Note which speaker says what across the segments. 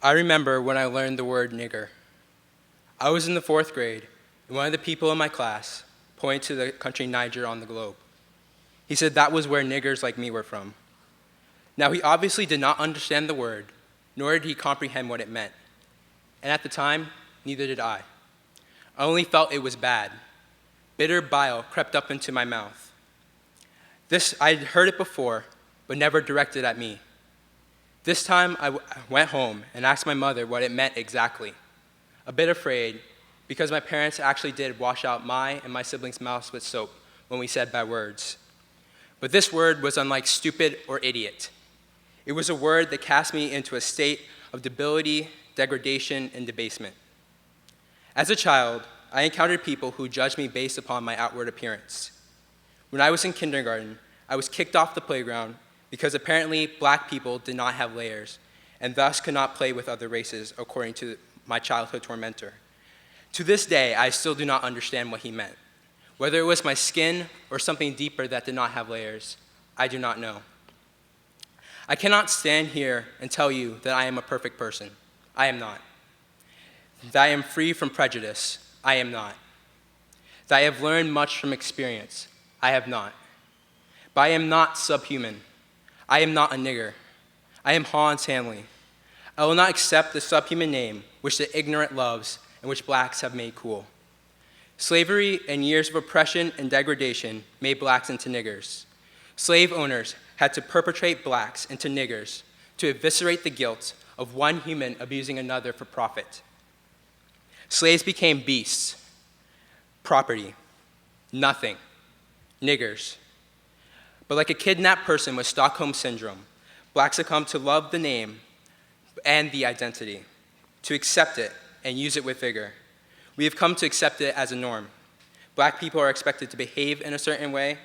Speaker 1: I remember when I learned the word nigger. I was in the 4th grade, and one of the people in my class pointed to the country Niger on the globe. He said that was where niggers like me were from. Now, he obviously did not understand the word, nor did he comprehend what it meant. And at the time, neither did I. I only felt it was bad. Bitter bile crept up into my mouth. I'd heard it before, but never directed at me. This time, I went home and asked my mother what it meant exactly. A bit afraid, because my parents actually did wash out my and my siblings' mouths with soap when we said bad words. But this word was unlike stupid or idiot. It was a word that cast me into a state of debility, degradation, and debasement. As a child, I encountered people who judged me based upon my outward appearance. When I was in kindergarten, I was kicked off the playground because apparently black people did not have layers and thus could not play with other races, according to my childhood tormentor. To this day, I still do not understand what he meant. Whether it was my skin or something deeper that did not have layers, I do not know. I cannot stand here and tell you that I am a perfect person. I am not. That I am free from prejudice. I am not. That I have learned much from experience. I have not. But I am not subhuman. I am not a nigger. I am Hans Hanley. I will not accept the subhuman name which the ignorant loves and which blacks have made cool. Slavery and years of oppression and degradation made blacks into niggers. Slave owners had to perpetrate blacks into niggers to eviscerate the guilt of one human abusing another for profit. Slaves became beasts, property, nothing, niggers. But like a kidnapped person with Stockholm Syndrome, blacks succumbed to love the name and the identity, to accept it and use it with vigor. We have come to accept it as a norm. Black people are expected to behave in a certain way,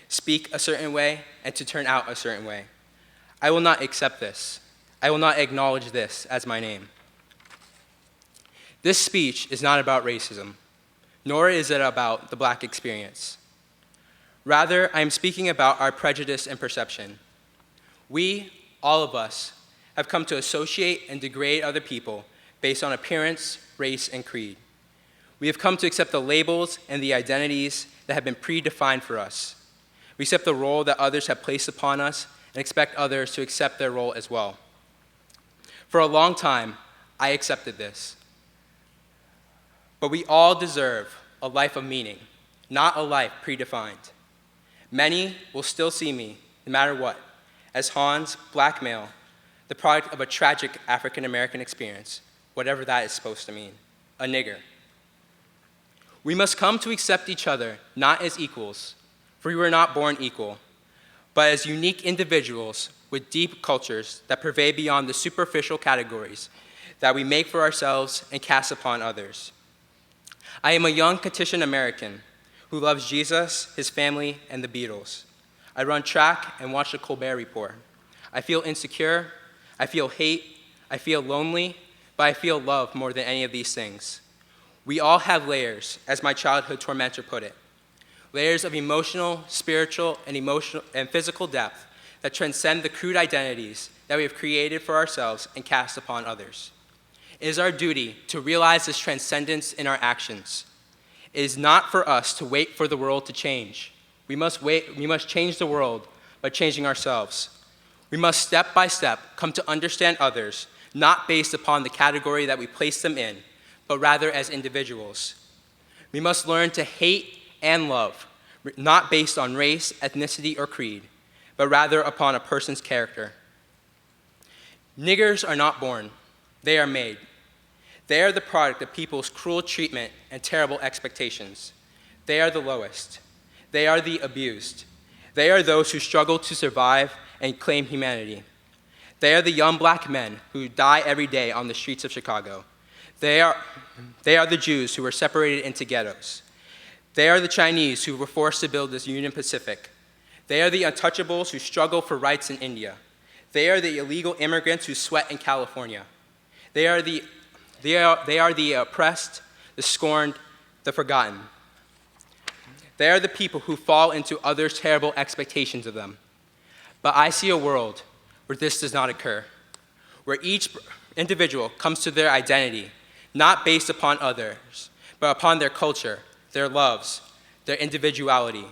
Speaker 1: speak a certain way, and to turn out a certain way. I will not accept this. I will not acknowledge this as my name. This speech is not about racism, nor is it about the black experience. Rather, I am speaking about our prejudice and perception. We, all of us, have come to associate and degrade other people based on appearance, race, and creed. We have come to accept the labels and the identities that have been predefined for us. We accept the role that others have placed upon us and expect others to accept their role as well. For a long time, I accepted this. But we all deserve a life of meaning, not a life predefined. Many will still see me, no matter what, as Hans, black male, the product of a tragic African-American experience, whatever that is supposed to mean, a nigger. We must come to accept each other not as equals, for we were not born equal, but as unique individuals with deep cultures that pervade beyond the superficial categories that we make for ourselves and cast upon others. I am a young Caucasian American who loves Jesus, his family, and the Beatles. I run track and watch the Colbert Report. I feel insecure, I feel hate, I feel lonely, but I feel love more than any of these things. We all have layers, as my childhood tormentor put it. Layers of emotional, spiritual, and physical depth that transcend the crude identities that we have created for ourselves and cast upon others. It is our duty to realize this transcendence in our actions. It is not for us to wait for the world to change. We must change the world by changing ourselves. We must step by step come to understand others, not based upon the category that we place them in, but rather as individuals. We must learn to hate and love, not based on race, ethnicity, or creed, but rather upon a person's character. Niggers are not born, they are made. They are the product of people's cruel treatment and terrible expectations. They are the lowest. They are the abused. They are those who struggle to survive and claim humanity. They are the young black men who die every day on the streets of Chicago. They are the Jews who were separated into ghettos. They are the Chinese who were forced to build this Union Pacific. They are the untouchables who struggle for rights in India. They are the illegal immigrants who sweat in California. They are the oppressed, the scorned, the forgotten. They are the people who fall into others' terrible expectations of them. But I see a world where this does not occur, where each individual comes to their identity, not based upon others, but upon their culture, their loves, their individuality,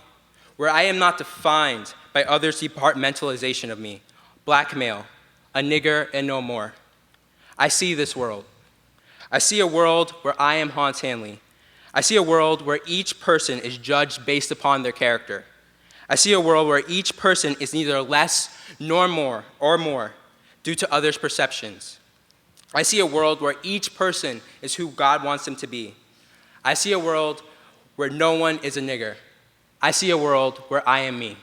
Speaker 1: where I am not defined by others' departmentalization of me, black male, a nigger, and no more. I see this world. I see a world where I am Hans Hanley. I see a world where each person is judged based upon their character. I see a world where each person is neither less nor more due to others' perceptions. I see a world where each person is who God wants them to be. I see a world where no one is a nigger. I see a world where I am me.